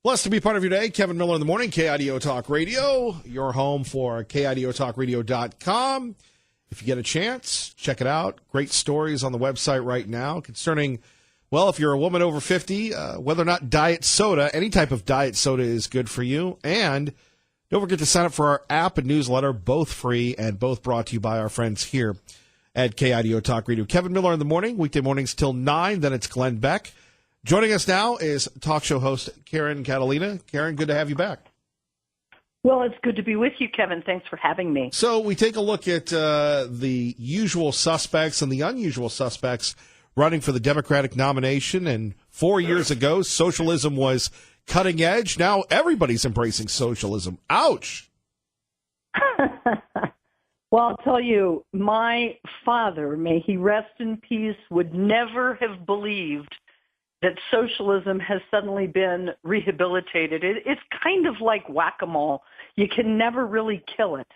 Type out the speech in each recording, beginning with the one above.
Blessed to be part of your day. Kevin Miller in the morning, KIDO Talk Radio, your home for KIDOTalkRadio.com. If you get a chance, check it out. Great stories on the website right now concerning, well, if you're a woman over 50, whether or not diet soda, any type of diet soda is good for you. And don't forget to sign up for our app and newsletter, both free and both brought to you by our friends here at KIDO Talk Radio. Kevin Miller in the morning, weekday mornings till 9. Then it's Glenn Beck. Joining us now is talk show host Karen Catalina. Karen, good to have you back. Well, it's good to be with you, Kevin. Thanks for having me. So we take a look at the usual suspects and the unusual suspects running for the Democratic nomination. And 4 years ago, socialism was cutting edge. Now everybody's embracing socialism. Ouch. Well, I'll tell you, my father, may he rest in peace, would never have believed that socialism has suddenly been rehabilitated. It's kind of like whack-a-mole. You can never really kill it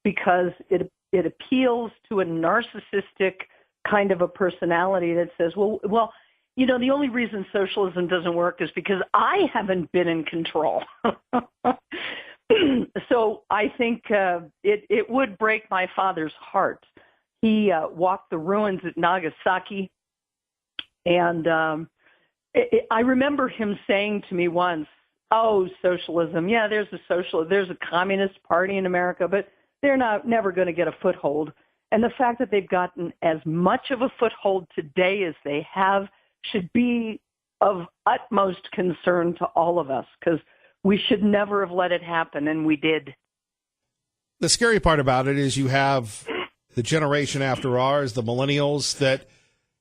because it appeals to a narcissistic kind of a personality that says, well, you know, the only reason socialism doesn't work is because I haven't been in control. So I think it would break my father's heart. He walked the ruins at Nagasaki, and I remember him saying to me once, "Oh, socialism. Yeah, there's a communist party in America, but they're never going to get a foothold." And the fact that they've gotten as much of a foothold today as they have should be of utmost concern to all of us, because we should never have let it happen, and we did. The scary part about it is you have the generation after ours, the millennials, that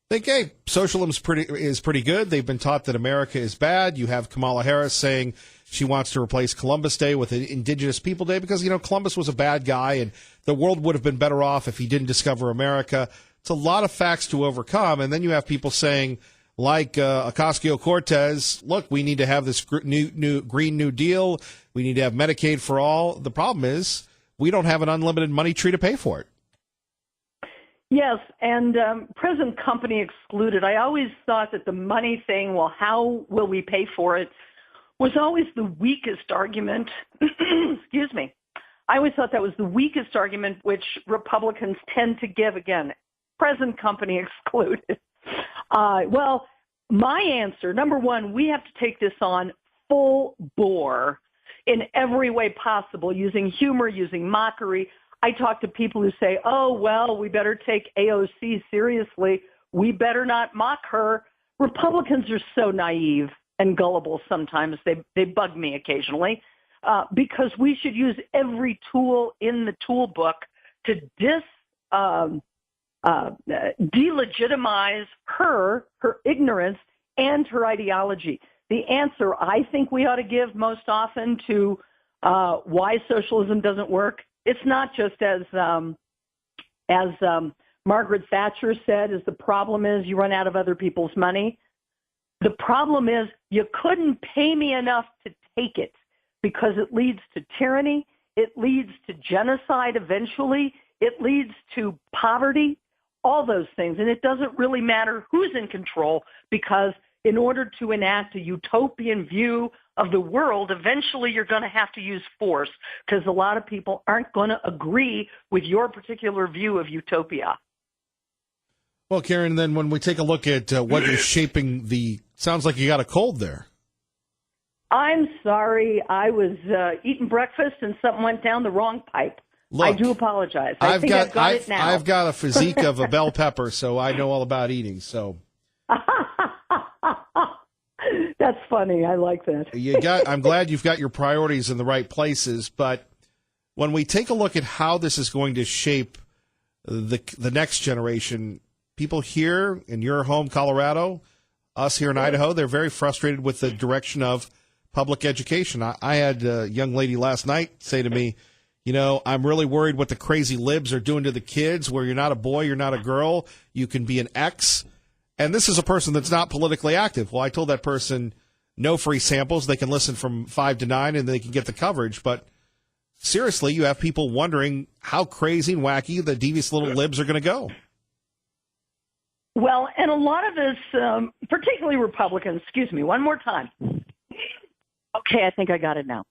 think, hey, socialism is pretty good. They've been taught that America is bad. You have Kamala Harris saying she wants to replace Columbus Day with an Indigenous People Day because, you know, Columbus was a bad guy and the world would have been better off if he didn't discover America. It's a lot of facts to overcome. And then you have people saying, like Ocasio-Cortez, look, we need to have this new Green New Deal. We need to have Medicaid for all. The problem is we don't have an unlimited money tree to pay for it. Yes, and present company excluded. I always thought that the money thing, well, how will we pay for it, was always the weakest argument. Excuse me. I always thought that was the weakest argument, which Republicans tend to give, again, present company excluded. Well, my answer, number one, we have to take this on full bore in every way possible, using humor, using mockery. I talk to people who say, oh, well, we better take AOC seriously. We better not mock her. Republicans are so naive and gullible sometimes. They bug me occasionally because we should use every tool in the toolbook to delegitimize her ignorance and her ideology. The answer I think we ought to give most often to why socialism doesn't work, it's not just as Margaret Thatcher said, is the problem is you run out of other people's money. The problem is you couldn't pay me enough to take it because it leads to tyranny. It leads to genocide eventually. It leads to poverty, all those things. And it doesn't really matter who's in control because in order to enact a utopian view of the world, eventually you're going to have to use force because a lot of people aren't going to agree with your particular view of utopia. Well, Karen, then when we take a look at what is shaping sounds like you got a cold there. I'm sorry. I was eating breakfast and something went down the wrong pipe. Look, I do apologize. I've got it now. I've got a physique of a bell pepper, so I know all about eating. So that's funny. I like that. I'm glad you've got your priorities in the right places. But when we take a look at how this is going to shape the next generation, people here in your home, Colorado, us here in Idaho, they're very frustrated with the direction of public education. I had a young lady last night say to me, you know, I'm really worried what the crazy libs are doing to the kids, where you're not a boy, you're not a girl, you can be an X. And this is a person that's not politically active. Well, I told that person, no free samples. They can listen from 5 to 9 and they can get the coverage. But seriously, you have people wondering how crazy and wacky the devious little libs are going to go. Well, and a lot of this, particularly Republicans, excuse me, one more time. Okay, I think I got it now.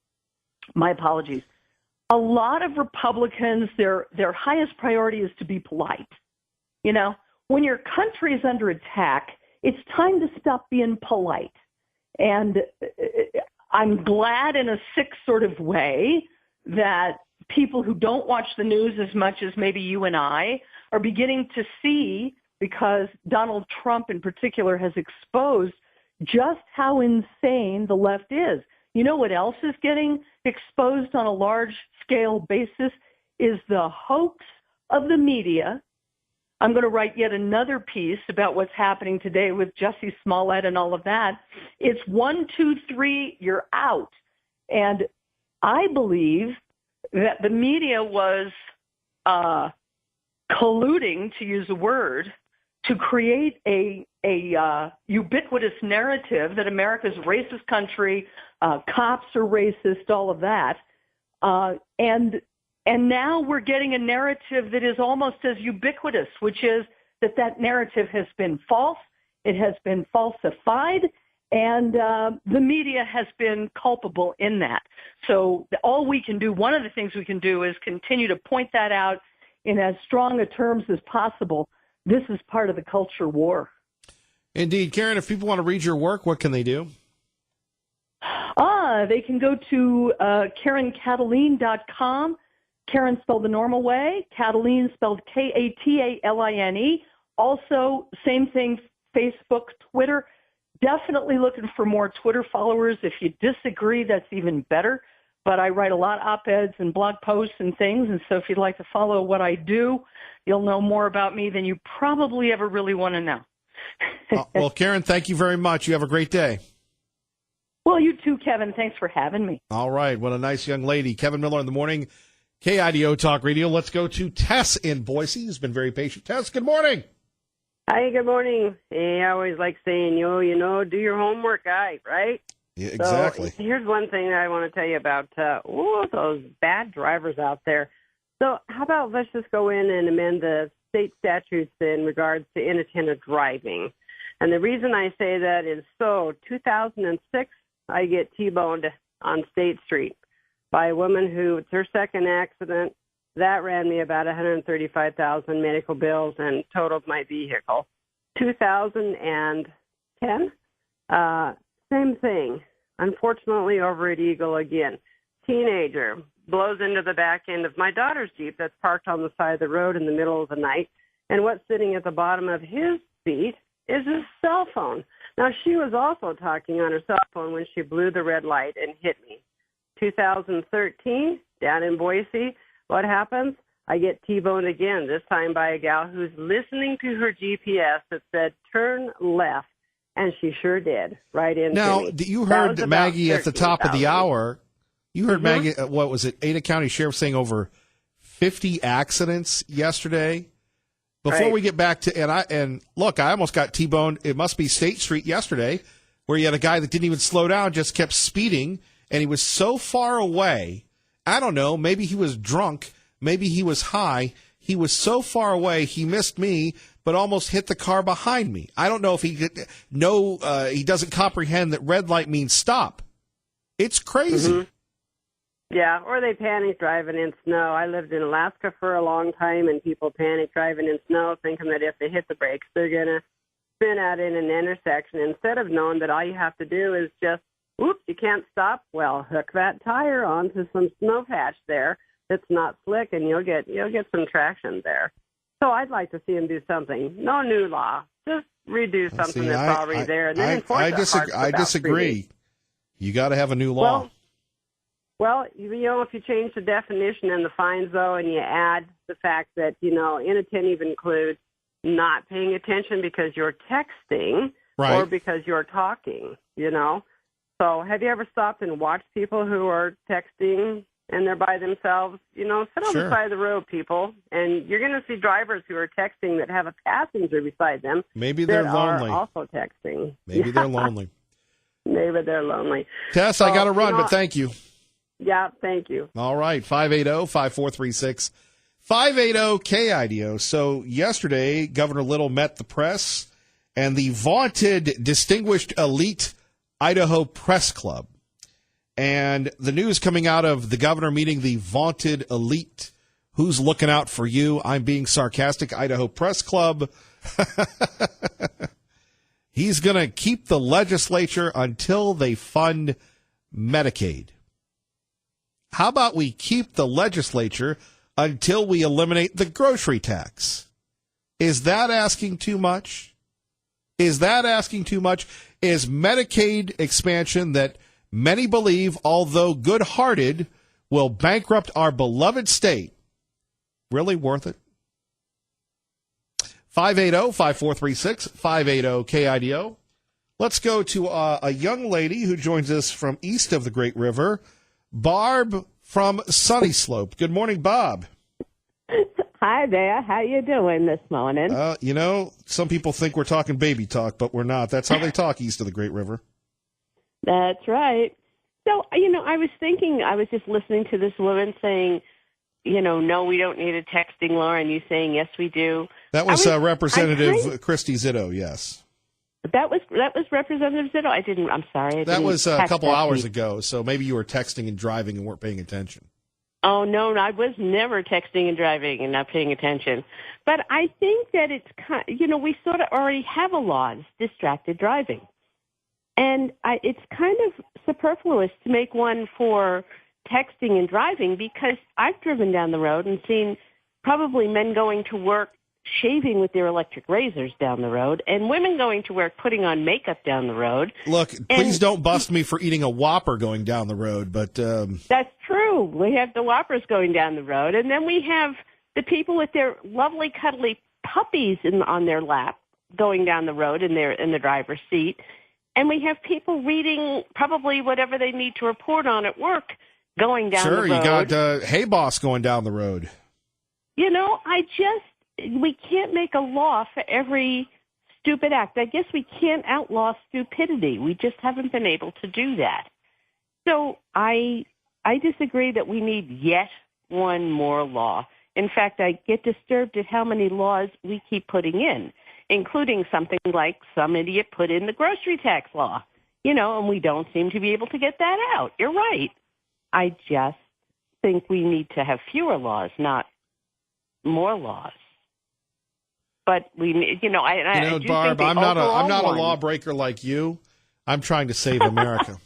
My apologies. A lot of Republicans, their highest priority is to be polite. You know, when your country is under attack, it's time to stop being polite. And I'm glad in a sick sort of way that people who don't watch the news as much as maybe you and I are beginning to see, because Donald Trump in particular has exposed just how insane the left is. You know what else is getting exposed on a large scale basis is the hoax of the media. I'm going to write yet another piece about what's happening today with Jussie Smollett and all of that. It's 1, 2, 3, you're out. And I believe that the media was colluding, to use a word, to create a ubiquitous narrative that America's a racist country, cops are racist, all of that. And now we're getting a narrative that is almost as ubiquitous, which is that narrative has been false, it has been falsified, and the media has been culpable in that. So all we can do, one of the things we can do, is continue to point that out in as strong a terms as possible. This is part of the culture war. Indeed. Karen, if people want to read your work, what can they do? They can go to KarenKataline.com. Karen spelled the normal way, Kataline spelled Kataline. Also, same thing, Facebook, Twitter. Definitely looking for more Twitter followers. If you disagree, that's even better. But I write a lot of op-eds and blog posts and things, and so if you'd like to follow what I do, you'll know more about me than you probably ever really want to know. Well, Karen, thank you very much. You have a great day. Well, you too, Kevin. Thanks for having me. All right. What a nice young lady. Kevin Miller in the morning, KIDO Talk Radio. Let's go to Tess in Boise, who's been very patient. Tess, good morning. Hi, good morning. Hey, I always like saying, do your homework, guy, right? Yeah, exactly. So here's one thing that I want to tell you about those bad drivers out there. So how about let's just go in and amend the state statutes in regards to inattentive driving. And the reason I say that is 2006, I get T-boned on State Street by a woman who, it's her second accident. That ran me about $135,000 medical bills and totaled my vehicle. 2010, same thing. Unfortunately, over at Eagle again. Teenager blows into the back end of my daughter's Jeep that's parked on the side of the road in the middle of the night. And what's sitting at the bottom of his seat is his cell phone. Now, she was also talking on her cell phone when she blew the red light and hit me. 2013, down in Boise, what happens? I get T-boned again, this time by a gal who's listening to her GPS that said, turn left. And she sure did, right into now, me. You heard Maggie at the top of the hour. You heard Maggie, what was it, Ada County Sheriff saying over 50 accidents yesterday? Before we get back to, and look, I almost got T-boned. It must be State Street yesterday, where you had a guy that didn't even slow down, just kept speeding, and he was so far away. I don't know, maybe he was drunk, maybe he was high. He was so far away, he missed me, but almost hit the car behind me. I don't know if he doesn't comprehend that red light means stop. It's crazy. Mm-hmm. Yeah, or they panic driving in snow. I lived in Alaska for a long time, and people panic driving in snow, thinking that if they hit the brakes, they're going to spin out in an intersection, instead of knowing that all you have to do is just, whoops, you can't stop. Well, hook that tire onto some snow patch there that's not slick, and you'll get some traction there. So I'd like to see them do something. No new law. Just redo something that's already there, and then enforce it. I disagree. You got to have a new law. Well, if you change the definition and the fines, though, and you add the fact that, inattentive includes not paying attention because you're texting or because you're talking, So have you ever stopped and watched people who are texting and they're by themselves? Sit on the side of the road, people, and you're going to see drivers who are texting that have a passenger beside them. Maybe they're lonely. Are also texting. Maybe they're lonely. Maybe they're lonely. Tess, I got to run, but thank you. Yeah, thank you. All right, 580-5436. 580-KIDO. So yesterday, Governor Little met the press and the vaunted Distinguished Elite Idaho Press Club. And the news coming out of the governor meeting the vaunted elite. Who's looking out for you? I'm being sarcastic. Idaho Press Club. He's going to keep the legislature until they fund Medicaid. How about we keep the legislature until we eliminate the grocery tax? Is that asking too much? Is Medicaid expansion that many believe, although good-hearted, will bankrupt our beloved state, really worth it? 580-5436, 580-KIDO. Let's go to a young lady who joins us from east of the Great River, Barb from Sunny Slope. Good morning, Bob. Hi there. How you doing this morning? Some people think we're talking baby talk, but we're not. That's how they talk east of the Great River. That's right. So, I was thinking, I was just listening to this woman saying, no, we don't need a texting law, and you saying, yes, we do. That was Representative Christy Zito, yes. That was Representative Zito? I'm sorry. That was a couple hours ago, so maybe you were texting and driving and weren't paying attention. Oh, no, I was never texting and driving and not paying attention. But I think that it's, we sort of already have a law, it's distracted driving. And it's kind of superfluous to make one for texting and driving, because I've driven down the road and seen probably men going to work shaving with their electric razors down the road, and women going to work putting on makeup down the road. Look, please don't bust me for eating a Whopper going down the road, but... That's true. We have the Whoppers going down the road, and then we have the people with their lovely, cuddly puppies on their lap going down the road in the driver's seat, and we have people reading probably whatever they need to report on at work going down the road. Sure, you got Hey Boss going down the road. We can't make a law for every stupid act. I guess we can't outlaw stupidity. We just haven't been able to do that. So I disagree that we need yet one more law. In fact, I get disturbed at how many laws we keep putting in, including something like some idiot put in the grocery tax law, and we don't seem to be able to get that out. You're right. I just think we need to have fewer laws, not more laws. But we, I do Barb, think I'm not a lawbreaker like you. I'm trying to save America.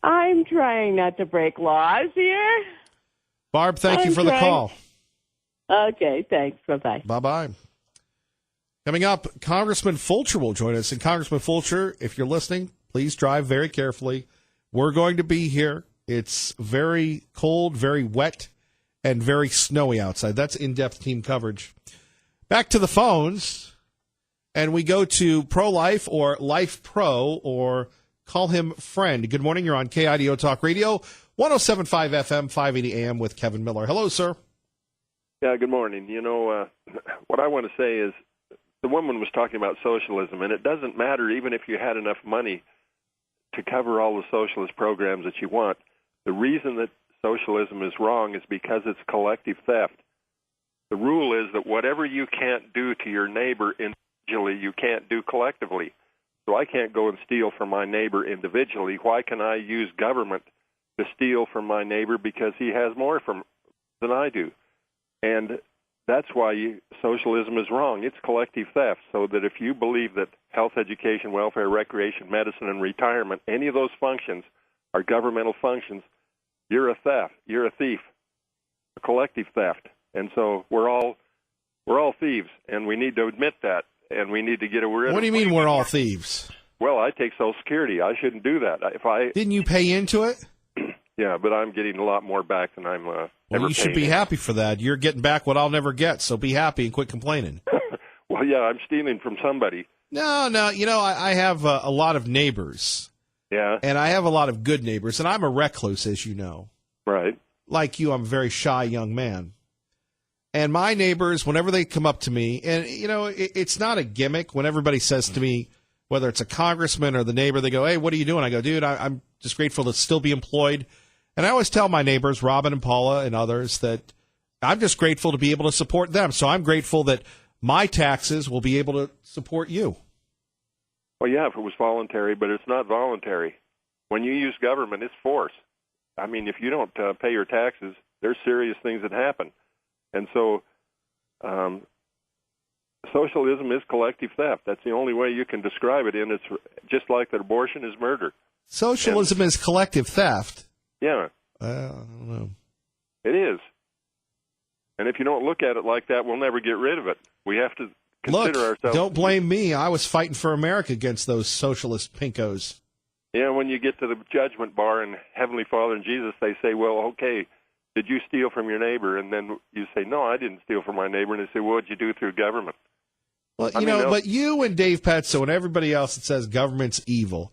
I'm trying not to break laws here. Barb, thank you for the call. Okay, thanks. Bye-bye. Bye-bye. Coming up, Congressman Fulcher will join us. And Congressman Fulcher, if you're listening, please drive very carefully. We're going to be here. It's very cold, very wet, and very snowy outside. That's in-depth team coverage. Back to the phones, and we go to Pro-Life or Life Pro, or call him friend. Good morning. You're on KIDO Talk Radio, 107.5 FM, 580 AM with Kevin Miller. Hello, sir. Yeah, good morning. What I want to say is the woman was talking about socialism, and it doesn't matter even if you had enough money to cover all the socialist programs that you want. The reason that socialism is wrong is because it's collective theft. The rule is that whatever you can't do to your neighbor individually, you can't do collectively. So I can't go and steal from my neighbor individually. Why can I use government to steal from my neighbor because he has more than I do? And that's why socialism is wrong. It's collective theft. So that if you believe that health, education, welfare, recreation, medicine, and retirement, any of those functions are governmental functions, you're a thief, a collective theft. And so we're all thieves, and we need to admit that, and we need to get rid of it. What do you mean we're all thieves? Well, I take Social Security. I shouldn't do that. Didn't you pay into it? Yeah, but I'm getting a lot more back than I'm ever Well, you should be happy for that. You're getting back what I'll never get, so be happy and quit complaining. Well, yeah, I'm stealing from somebody. No, I have a lot of neighbors. Yeah. And I have a lot of good neighbors, and I'm a recluse, as you know. Right. Like you, I'm a very shy young man. And my neighbors, whenever they come up to me, and, it's not a gimmick. When everybody says to me, whether it's a congressman or the neighbor, they go, hey, what are you doing? I go, dude, I'm just grateful to still be employed. And I always tell my neighbors, Robin and Paula and others, that I'm just grateful to be able to support them. So I'm grateful that my taxes will be able to support you. Well, yeah, if it was voluntary, but it's not voluntary. When you use government, it's force. I mean, if you don't pay your taxes, there's serious things that happen. And so socialism is collective theft. That's the only way you can describe it, and it's just like that abortion is murder. Socialism is collective theft. Yeah. I don't know. It is. And if you don't look at it like that, we'll never get rid of it. We have to consider ourselves. Don't blame me. I was fighting for America against those socialist pinkos. Yeah, when you get to the judgment bar and Heavenly Father and Jesus, they say, well, okay, did you steal from your neighbor? And then you say, no, I didn't steal from my neighbor. And they say, well, what'd you do through government? Well, but you and Dave Petzo and everybody else that says government's evil,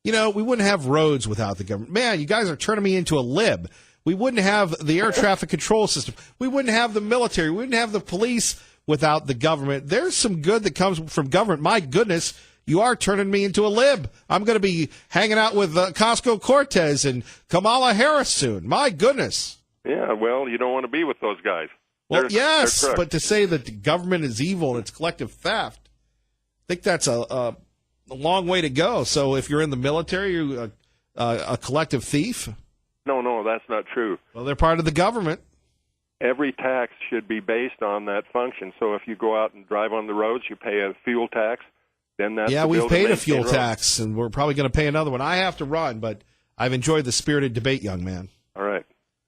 we wouldn't have roads without the government. Man, you guys are turning me into a lib. We wouldn't have the air traffic control system. We wouldn't have the military. We wouldn't have the police without the government. There's some good that comes from government. My goodness, you are turning me into a lib. I'm going to be hanging out with Costco Cortez and Kamala Harris soon. My goodness. Yeah, well, you don't want to be with those guys. Well, yes, but to say that the government is evil and it's collective theft, I think that's a long way to go. So if you're in the military, you're a collective thief? No, that's not true. Well, they're part of the government. Every tax should be based on that function. So if you go out and drive on the roads, you pay a fuel tax. Then that's we've paid a fuel tax, and we're probably going to pay another one. I have to run, but I've enjoyed the spirited debate, young man. All right.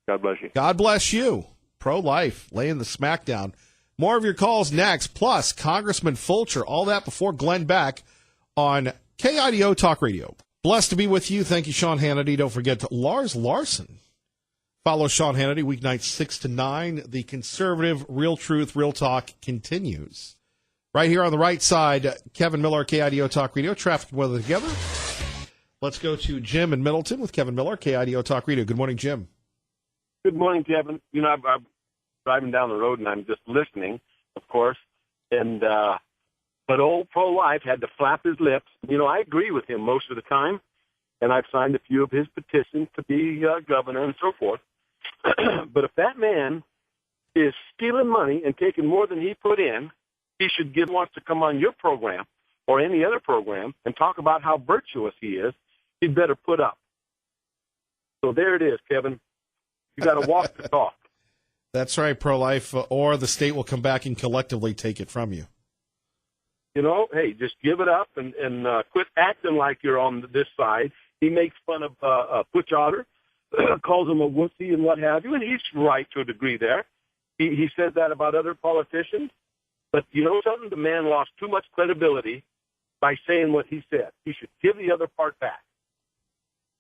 God bless you. God bless you. Pro-life, laying the smackdown. More of your calls next, plus Congressman Fulcher. All that before Glenn Beck on KIDO Talk Radio. Blessed to be with you. Thank you, Sean Hannity. Don't forget Lars Larson. Follow Sean Hannity weeknights 6 to 9. The conservative, real truth, real talk continues. Right here on the right side, Kevin Miller, KIDO Talk Radio. Traffic and weather together. Let's go to Jim in Middleton with Kevin Miller, KIDO Talk Radio. Good morning, Jim. Good morning, Kevin. I'm driving down the road and I'm just listening, of course. And but old pro-life had to flap his lips. I agree with him most of the time, and I've signed a few of his petitions to be governor and so forth. But if that man is stealing money and taking more than he put in, he should wants to come on your program or any other program and talk about how virtuous he is. He'd better put up. So there it is, Kevin. You got to walk the talk. That's right, pro-life, or the state will come back and collectively take it from you. Hey, just give it up and quit acting like you're on this side. He makes fun of Butch Otter, calls him a wussy and what have you, and he's right to a degree there. He says that about other politicians. But you know something? The man lost too much credibility by saying what he said. He should give the other part back.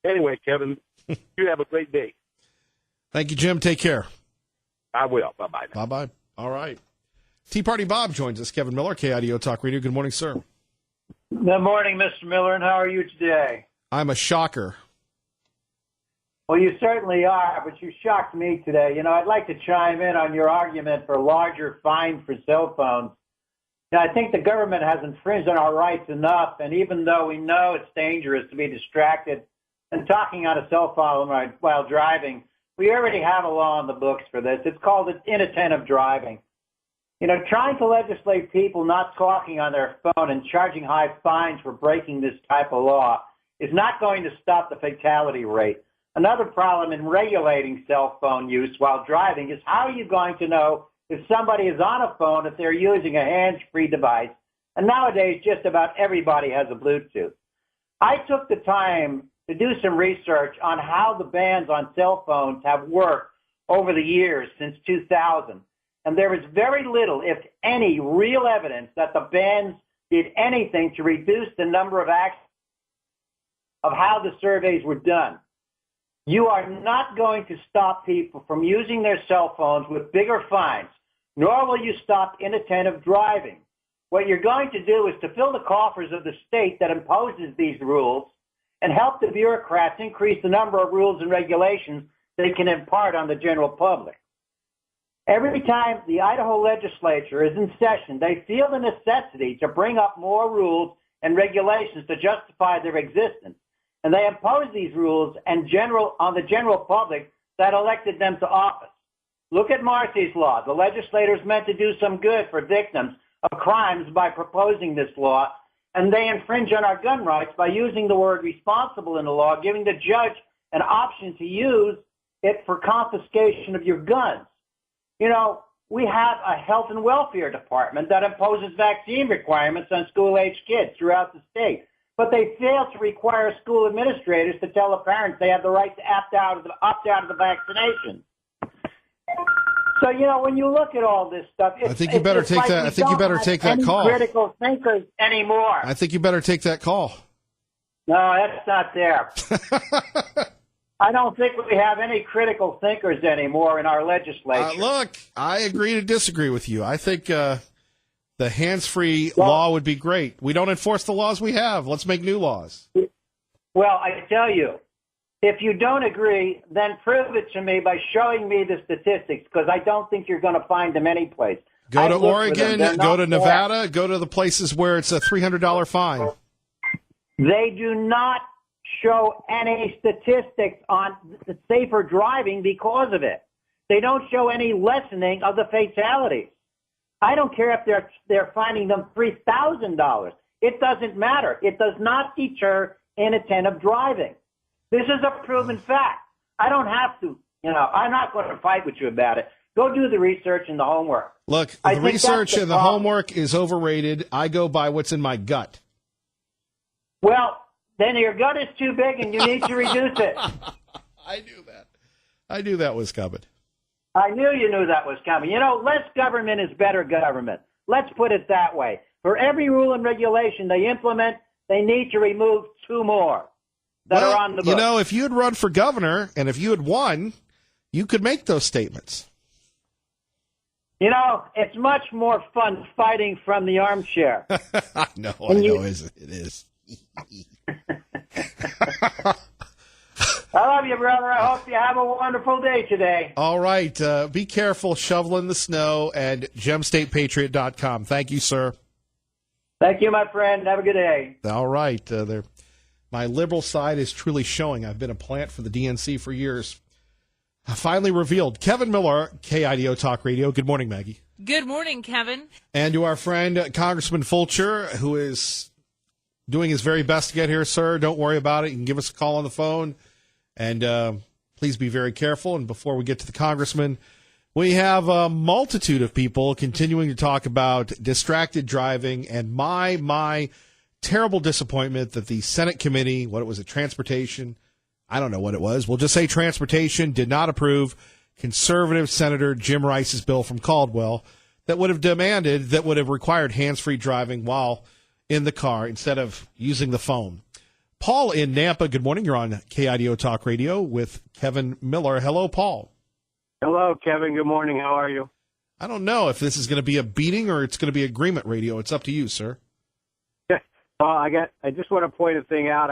Anyway, Kevin, you have a great day. Thank you, Jim. Take care. I will. Bye-bye. Bye-bye. All right. Tea Party Bob joins us. Kevin Miller, KIDO Talk Radio. Good morning, sir. Good morning, Mr. Miller, and how are you today? I'm a shocker. Well, you certainly are, but you shocked me today. I'd like to chime in on your argument for larger fines for cell phones. I think the government has infringed on our rights enough, and even though we know it's dangerous to be distracted and talking on a cell phone while driving, we already have a law on the books for this. It's called inattentive driving. Trying to legislate people not talking on their phone and charging high fines for breaking this type of law is not going to stop the fatality rate. Another problem in regulating cell phone use while driving is how are you going to know if somebody is on a phone if they're using a hands-free device? And nowadays, just about everybody has a Bluetooth. I took the time to do some research on how the bans on cell phones have worked over the years since 2000. And there is very little, if any, real evidence that the bans did anything to reduce the number of accidents of how the surveys were done. You are not going to stop people from using their cell phones with bigger fines, nor will you stop inattentive driving. What you're going to do is to fill the coffers of the state that imposes these rules and help the bureaucrats increase the number of rules and regulations they can impart on the general public. Every time the Idaho legislature is in session, they feel the necessity to bring up more rules and regulations to justify their existence. And they impose these rules on the general public that elected them to office. Look at Marsy's law. The legislators meant to do some good for victims of crimes by proposing this law, and they infringe on our gun rights by using the word responsible in the law, giving the judge an option to use it for confiscation of your guns. You know, we have a health and welfare department that imposes vaccine requirements on school-age kids throughout the state. But they fail to require school administrators to tell the parents they have the right to opt out of the vaccination. So, you know, when you look at all this stuff, I think you better take that. I think you better take that call. Critical thinkers anymore. I think you better take that call. No, that's not there. I don't think we have any critical thinkers anymore in our legislature. Look, I agree to disagree with you. I think the hands-free law would be great. We don't enforce the laws we have. Let's make new laws. Well, I tell you, if you don't agree, then prove it to me by showing me the statistics, because I don't think you're going to find them anyplace. Go to Oregon, go to Nevada, go to the places where it's a $300 fine. They do not show any statistics on the safer driving because of it. They don't show any lessening of the fatalities. I don't care if they're fining them $3,000. It doesn't matter. It does not deter inattentive driving. This is a proven fact. I don't have to, I'm not going to fight with you about it. Go do the research and the homework. Look, the research and the homework is overrated. I go by what's in my gut. Well, then your gut is too big and you need to reduce it. I knew that. I knew that was coming. I knew you knew that was coming. Less government is better government. Let's put it that way. For every rule and regulation they implement, they need to remove 2 more that are on the books. If you had run for governor and if you had won, you could make those statements. It's much more fun fighting from the armchair. I know, it is. I love you, brother. I hope you have a wonderful day today. All right. Be careful shoveling the snow and gemstatepatriot.com. Thank you, sir. Thank you, my friend. Have a good day. All right. My liberal side is truly showing. I've been a plant for the DNC for years. I finally revealed. Kevin Miller, KIDO Talk Radio. Good morning, Maggie. Good morning, Kevin. And to our friend, Congressman Fulcher, who is doing his very best to get here, sir. Don't worry about it. You can give us a call on the phone. And please be very careful. And before we get to the congressman, we have a multitude of people continuing to talk about distracted driving and my terrible disappointment that the Senate committee, transportation, I don't know what it was. We'll just say transportation did not approve conservative Senator Jim Rice's bill from Caldwell that would have required hands-free driving while in the car instead of using the phone. Paul in Nampa, good morning. You're on KIDO Talk Radio with Kevin Miller. Hello, Paul. Hello, Kevin. Good morning. How are you? I don't know if this is going to be a beating or it's going to be agreement radio. It's up to you, sir. Well, I just want to point a thing out.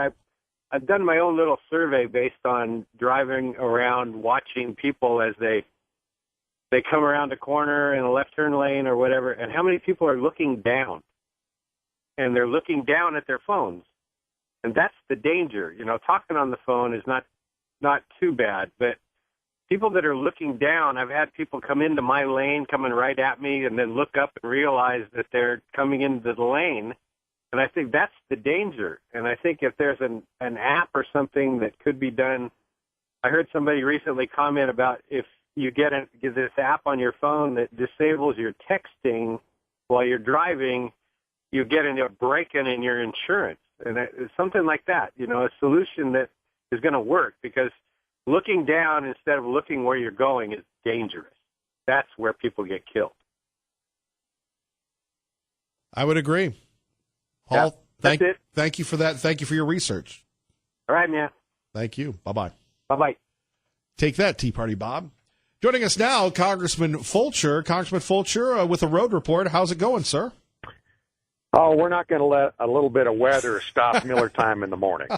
I've done my own little survey based on driving around, watching people as they come around a corner in a left turn lane or whatever, and how many people are looking down. And they're looking down at their phones. And that's the danger. Talking on the phone is not too bad, but people that are looking down, I've had people come into my lane, coming right at me, and then look up and realize that they're coming into the lane. And I think that's the danger. And I think if there's an app or something that could be done, I heard somebody recently comment about if you get this app on your phone that disables your texting while you're driving, you get a break-in in your insurance. And something like that, a solution that is going to work, because looking down instead of looking where you're going is dangerous. That's where people get killed. I would agree. Paul, that's it. Thank you for that. Thank you for your research. All right, man. Thank you. Bye-bye. Bye-bye. Take that, Tea Party Bob. Joining us now, Congressman Fulcher. Congressman Fulcher with a road report. How's it going, sir? Oh, we're not going to let a little bit of weather stop Miller time in the morning.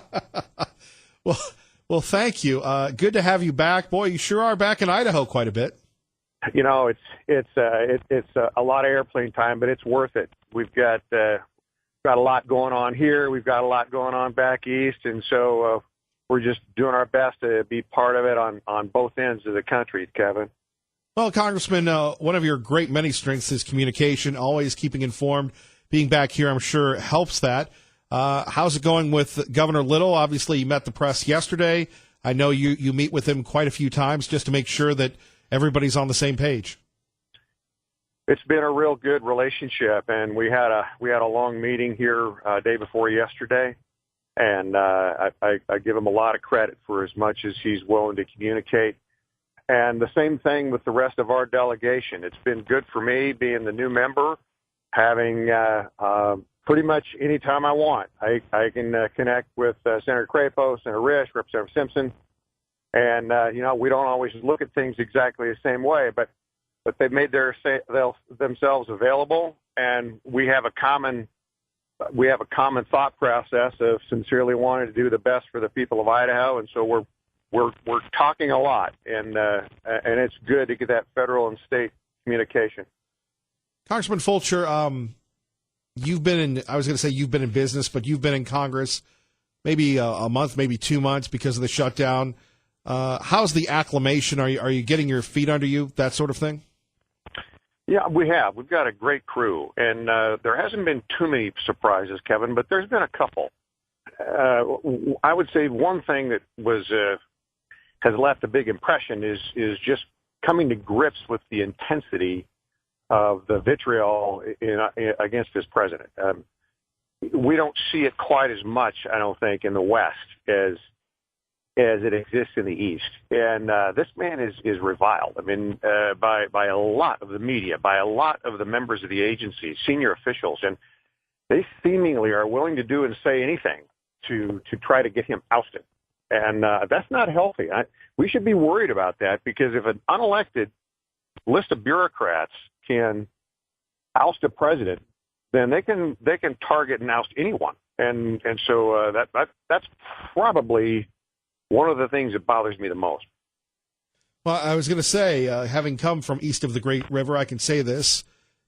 Well, thank you. Good to have you back. Boy, you sure are back in Idaho quite a bit. It's a lot of airplane time, but it's worth it. We've got a lot going on here. We've got a lot going on back east, and so we're just doing our best to be part of it on both ends of the country, Kevin. Well, Congressman, one of your great many strengths is communication, always keeping informed. being back here, I'm sure, helps that. How's it going with Governor Little? Obviously, you met the press yesterday. I know you meet with him quite a few times just to make sure that everybody's on the same page. It's been a real good relationship, and we had a long meeting here day before yesterday, and I give him a lot of credit for as much as he's willing to communicate. And the same thing with the rest of our delegation. It's been good for me being the new member, having pretty much any time I want. I can connect with Senator Crapo, Senator Risch, Representative Simpson, and we don't always look at things exactly the same way, but they've made themselves available, and we have a common thought process of sincerely wanting to do the best for the people of Idaho, and so we're talking a lot, and it's good to get that federal and state communication. Congressman Fulcher, you've been in business, but you've been in Congress maybe a month, maybe 2 months because of the shutdown. How's the acclimation? Are you getting your feet under you, that sort of thing? Yeah, we have. We've got a great crew, and there hasn't been too many surprises, Kevin, but there's been a couple. I would say one thing that has left a big impression is just coming to grips with the intensity of the vitriol against this president. We don't see it quite as much, I don't think, in the West as it exists in the East. And this man is reviled. I mean, by a lot of the media, by a lot of the members of the agency, senior officials, and they seemingly are willing to do and say anything to try to get him ousted. And that's not healthy. We should be worried about that, because if an unelected list of bureaucrats can oust a president, then they can target and oust anyone. And so that's probably one of the things that bothers me the most. Well, I was going to say, having come from east of the Great River, I can say this,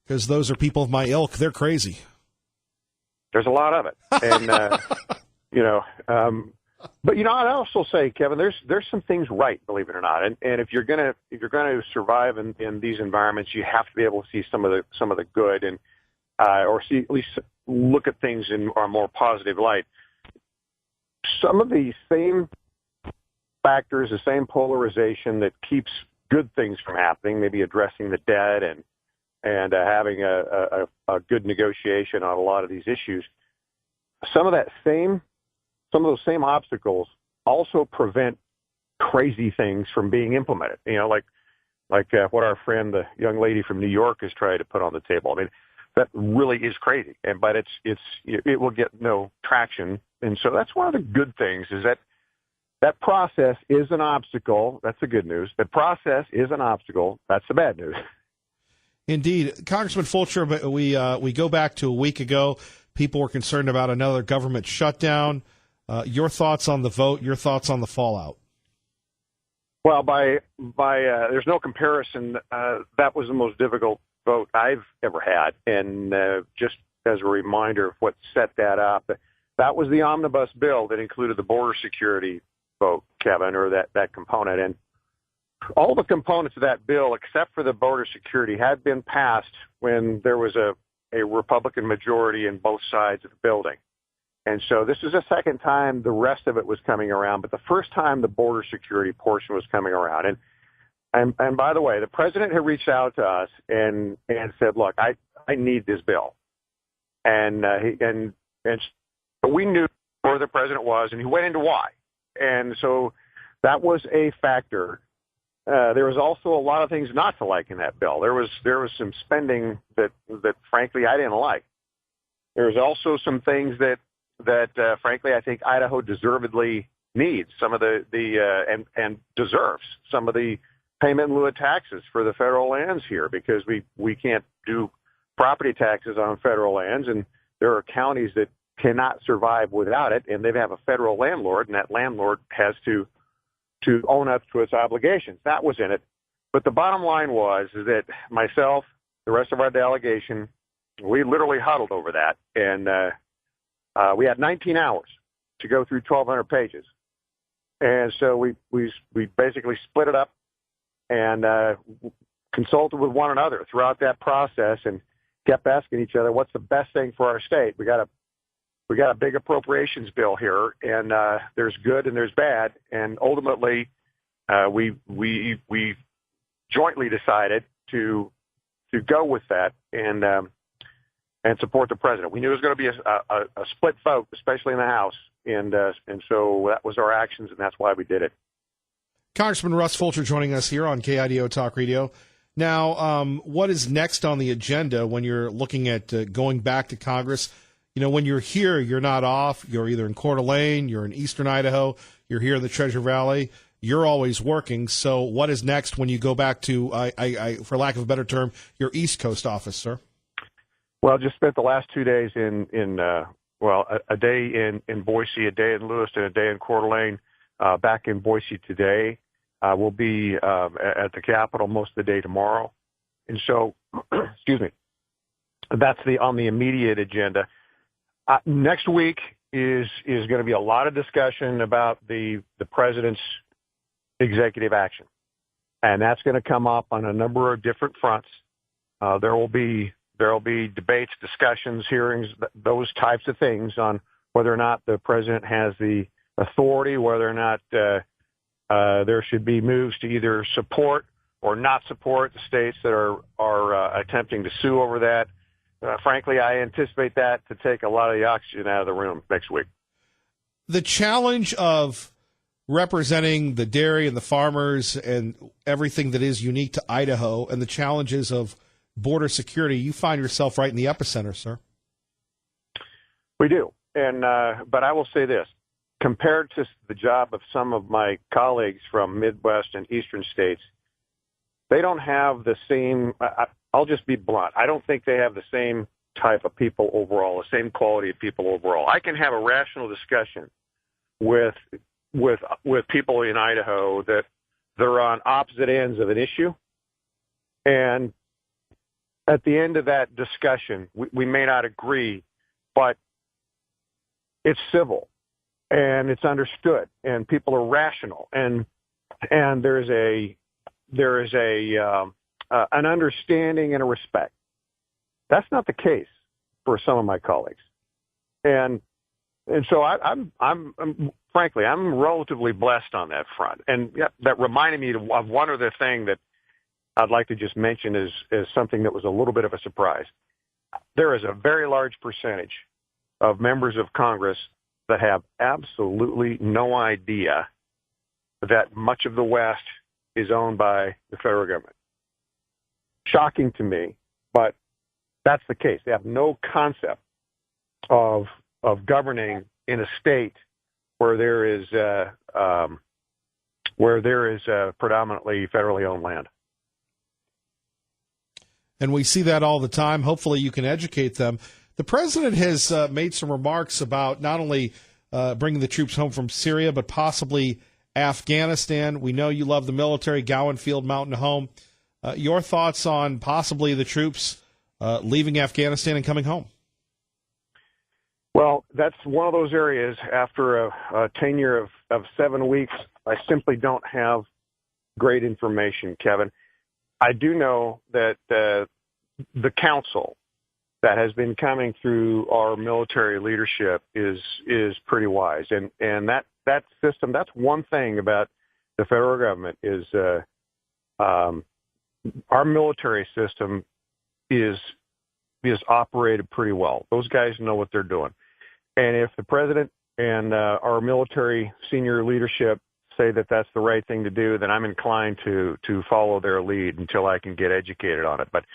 because those are people of my ilk. They're crazy. There's a lot of it. And, but, I'd also say, Kevin, there's some things right, believe it or not. And if you're going to survive in these environments, you have to be able to see some of the good and, or see, at least look at things in a more positive light. Some of the same factors, the same polarization that keeps good things from happening, maybe addressing the debt and having a good negotiation on a lot of these issues. Some of those same obstacles also prevent crazy things from being implemented. Like what our friend, the young lady from New York, is trying to put on the table. I mean, that really is crazy, but it will get no traction. And so that's one of the good things, is that process is an obstacle. That's the good news. The process is an obstacle. That's the bad news. Indeed. Congressman Fulcher, we go back to a week ago. People were concerned about another government shutdown. Your thoughts on the vote, your thoughts on the fallout? Well, there's no comparison. That was the most difficult vote I've ever had. And just as a reminder of what set that up, that was the omnibus bill that included the border security vote, Kevin, or that component. And all the components of that bill, except for the border security, had been passed when there was a Republican majority in both sides of the building. And so this is the second time the rest of it was coming around, but the first time the border security portion was coming around. And by the way, the president had reached out to us and said, look, I need this bill. And we knew where the president was, and he went into why. And so that was a factor. There was also a lot of things not to like in that bill. There was some spending that frankly I didn't like. There was also some things that frankly I think Idaho deservedly needs, some of and deserves some of the payment in lieu of taxes for the federal lands here, because we can't do property taxes on federal lands, and there are counties that cannot survive without it, and they have a federal landlord, and that landlord has to own up to its obligations. That was in it. But the bottom line is that myself, the rest of our delegation, we literally huddled over that, and we had 19 hours to go through 1,200 pages. And so we basically split it up and consulted with one another throughout that process, and kept asking each other, what's the best thing for our state? We got a big appropriations bill here, and there's good and there's bad, and ultimately we jointly decided to go with that and support the president. We knew it was going to be a split vote, especially in the House, and so that was our actions, and that's why we did it. Congressman Russ Fulcher joining us here on KIDO Talk Radio. Now, what is next on the agenda when you're looking at going back to Congress? You know, when you're here, you're not off. You're either in Coeur d'Alene, you're in eastern Idaho, you're here in the Treasure Valley. You're always working. So what is next when you go back to, for lack of a better term, your East Coast office, sir? Well, just spent the last 2 days a day in Boise, a day in Lewiston, a day in Coeur d'Alene, back in Boise today. We'll be at the Capitol most of the day tomorrow. And so, excuse me, that's on the immediate agenda. Next week is going to be a lot of discussion about the president's executive action. And that's going to come up on a number of different fronts. There will be debates, discussions, hearings, those types of things on whether or not the president has the authority, whether or not there should be moves to either support or not support the states that are attempting to sue over that. Frankly, I anticipate that to take a lot of the oxygen out of the room next week. The challenge of representing the dairy and the farmers and everything that is unique to Idaho and the challenges of border security, you find yourself right in the epicenter, sir. We do. And but I will say this. Compared to the job of some of my colleagues from Midwest and Eastern states, they don't have the same, I'll just be blunt, I don't think they have the same type of people overall, the same quality of people overall. I can have a rational discussion with people in Idaho that they're on opposite ends of an issue, and at the end of that discussion, we may not agree, but it's civil and it's understood, and people are rational, and there is an understanding and a respect. That's not the case for some of my colleagues, and so I'm frankly, I'm relatively blessed on that front. And that reminded me of one other thing that I'd like to just mention as something that was a little bit of a surprise. There is a very large percentage of members of Congress that have absolutely no idea that much of the West is owned by the federal government. Shocking to me, but that's the case. They have no concept of governing in a state where there is predominantly federally owned land. And we see that all the time. Hopefully you can educate them. The president has made some remarks about not only bringing the troops home from Syria, but possibly Afghanistan. We know you love the military, Gowan Field Mountain Home. Your thoughts on possibly the troops leaving Afghanistan and coming home? Well, that's one of those areas. After a tenure of 7 weeks, I simply don't have great information, Kevin. I do know that the counsel that has been coming through our military leadership is pretty wise, and that system. That's one thing about the federal government is our military system is operated pretty well. Those guys know what they're doing, and if the president and our military senior leadership say that that's the right thing to do, then I'm inclined to follow their lead until I can get educated on it. But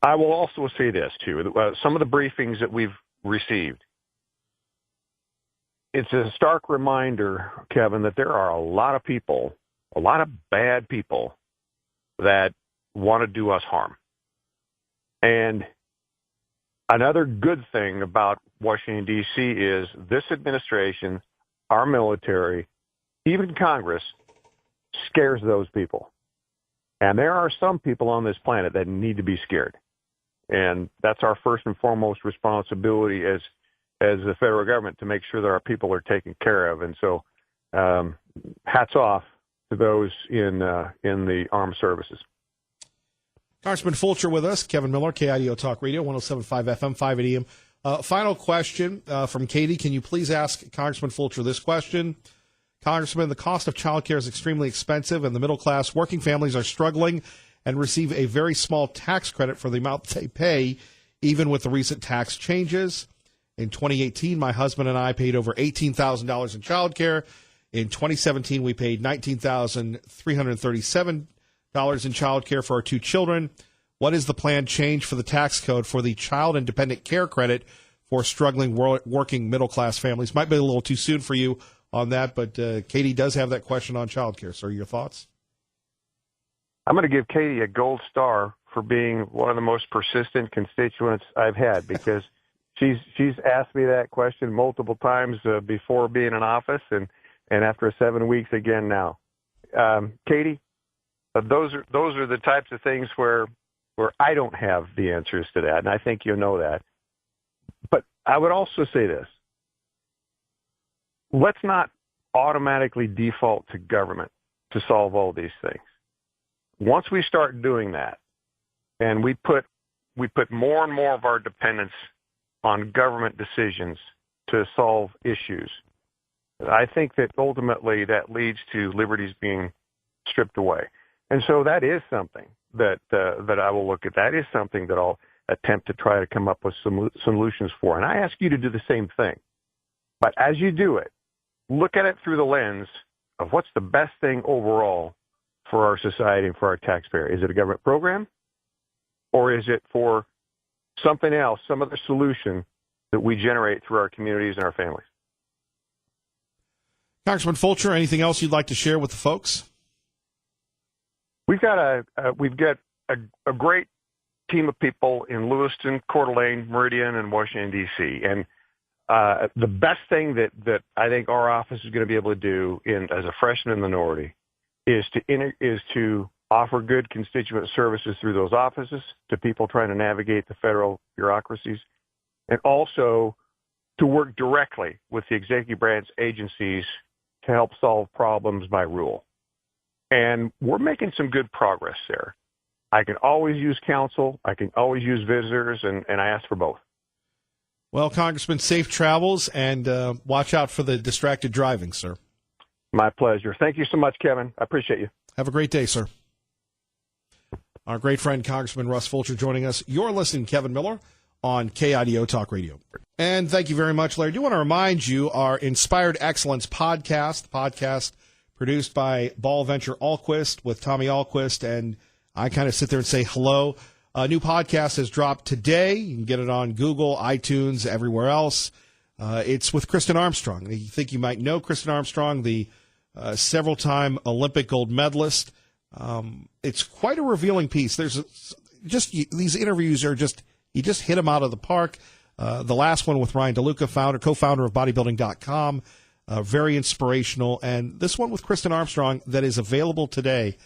I will also say this too: some of the briefings that we've received, it's a stark reminder, Kevin, that there are a lot of people, a lot of bad people that want to do us harm. And another good thing about Washington, D.C. is this administration, our military, even Congress, scares those people. And there are some people on this planet that need to be scared. And that's our first and foremost responsibility as the federal government to make sure that our people are taken care of. And so hats off to those in the armed services. Congressman Fulcher with us. Kevin Miller, KIDO Talk Radio, 107.5 FM, 580 AM. Final question from Katie. Can you please ask Congressman Fulcher this question? Congressman, the cost of childcare is extremely expensive, and the middle class working families are struggling and receive a very small tax credit for the amount they pay, even with the recent tax changes. In 2018, my husband and I paid over $18,000 in childcare. In 2017, we paid $19,337 in childcare for our 2 children. What is the planned change for the tax code for the child and dependent care credit for struggling working middle-class families? Might be a little too soon for you on that, but Katie does have that question on childcare. Sir, your thoughts? I'm going to give Katie a gold star for being one of the most persistent constituents I've had, because she's asked me that question multiple times before being in office, and after 7 weeks again now. Katie, those are the types of things where I don't have the answers to that, and I think you know that. But I would also say this. Let's not automatically default to government to solve all these things. Once we start doing that, and we put more and more of our dependence on government decisions to solve issues, I think that ultimately that leads to liberties being stripped away. And so that is something that I will look at. That is something that I'll attempt to try to come up with some solutions for. And I ask you to do the same thing. But as you do it, look at it through the lens of what's the best thing overall for our society and for our taxpayer. Is it a government program? Or is it for something else, some other solution that we generate through our communities and our families? Congressman Fulcher, anything else you'd like to share with the folks? We've got a great team of people in Lewiston, Coeur d'Alene, Meridian, and Washington, D.C. And the best thing that I think our office is going to be able to do as a freshman minority is to offer good constituent services through those offices to people trying to navigate the federal bureaucracies, and also to work directly with the executive branch agencies to help solve problems by rule. And we're making some good progress there. I can always use counsel. I can always use visitors, and I ask for both. Well, Congressman, safe travels, and watch out for the distracted driving, sir. My pleasure. Thank you so much, Kevin. I appreciate you. Have a great day, sir. Our great friend, Congressman Russ Fulcher, joining us. You're listening to Kevin Miller on KIDO Talk Radio. And thank you very much, Larry. I do want to remind you, our Inspired Excellence podcast produced by Ball Venture Alquist with Tommy Alquist, and I kind of sit there and say hello. A new podcast has dropped today. You can get it on Google, iTunes, everywhere else. It's with Kristen Armstrong. You think you might know Kristen Armstrong, the several-time Olympic gold medalist. It's quite a revealing piece. There's these interviews are you just hit them out of the park. The last one with Ryan DeLuca, co-founder of bodybuilding.com, very inspirational. And this one with Kristen Armstrong that is available today.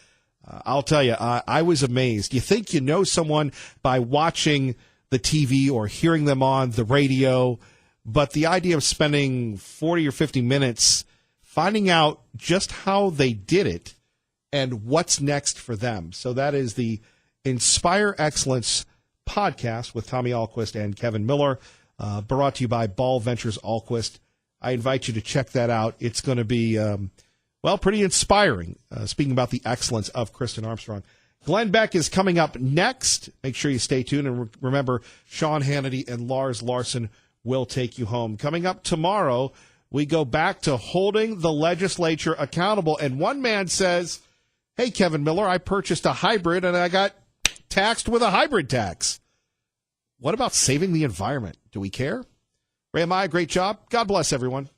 I'll tell you, I was amazed. You think you know someone by watching the TV or hearing them on the radio, but the idea of spending 40 or 50 minutes finding out just how they did it and what's next for them. So that is the Inspire Excellence podcast with Tommy Alquist and Kevin Miller, brought to you by Ball Ventures Alquist. I invite you to check that out. It's going to be, pretty inspiring, speaking about the excellence of Kristen Armstrong. Glenn Beck is coming up next. Make sure you stay tuned. And remember, Sean Hannity and Lars Larson will take you home. Coming up tomorrow, we go back to holding the legislature accountable. And one man says, hey, Kevin Miller, I purchased a hybrid and I got taxed with a hybrid tax. What about saving the environment? Do we care? Ray and Maya, great job. God bless everyone.